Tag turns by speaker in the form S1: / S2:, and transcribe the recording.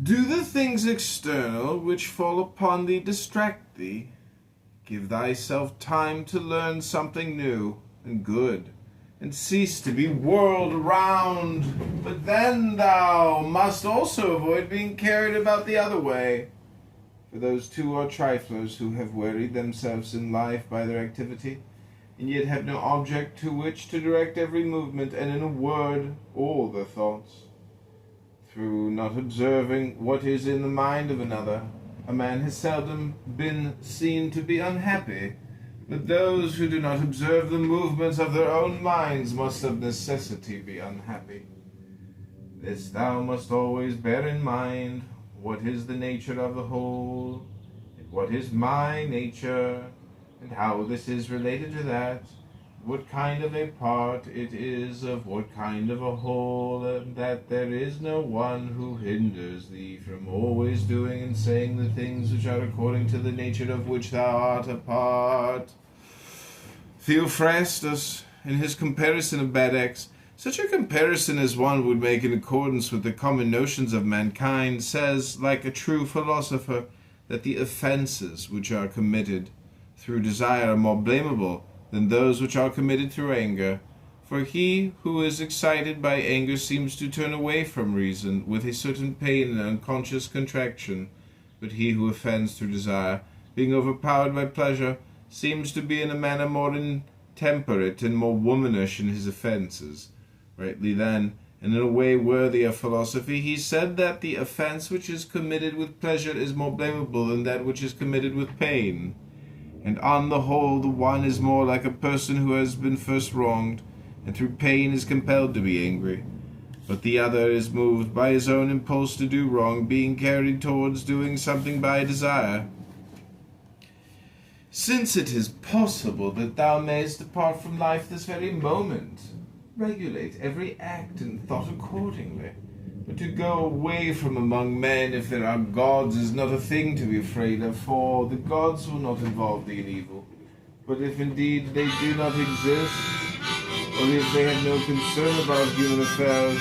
S1: Do the things external which fall upon thee distract thee? Give thyself time to learn something new and good, and cease to be whirled round. But then thou must also avoid being carried about the other way. For those too are triflers who have wearied themselves in life by their activity, and yet have no object to which to direct every movement, and in a word, all their thoughts. Through not observing what is in the mind of another, a man has seldom been seen to be unhappy, but those who do not observe the movements of their own minds must of necessity be unhappy. This thou must always bear in mind, what is the nature of the whole, and what is my nature, and how this is related to that, what kind of a part it is of what kind of a whole, and that there is no one who hinders thee from always doing and saying the things which are according to the nature of which thou art a part. Theophrastus, in his comparison of bad acts, such a comparison as one would make in accordance with the common notions of mankind, says, like a true philosopher, that the offences which are committed through desire are more blamable than those which are committed through anger. For he who is excited by anger seems to turn away from reason with a certain pain and unconscious contraction, but he who offends through desire, being overpowered by pleasure, seems to be in a manner more intemperate and more womanish in his offences. Rightly then, and in a way worthy of philosophy, he said that the offence which is committed with pleasure is more blamable than that which is committed with pain. And on the whole, the one is more like a person who has been first wronged, and through pain is compelled to be angry. But the other is moved by his own impulse to do wrong, being carried towards doing something by desire. Since it is possible that thou mayest depart from life this very moment, regulate every act and thought accordingly. But to go away from among men, if there are gods, is not a thing to be afraid of, for the gods will not involve thee in evil. But if indeed they do not exist, or if they have no concern about human affairs,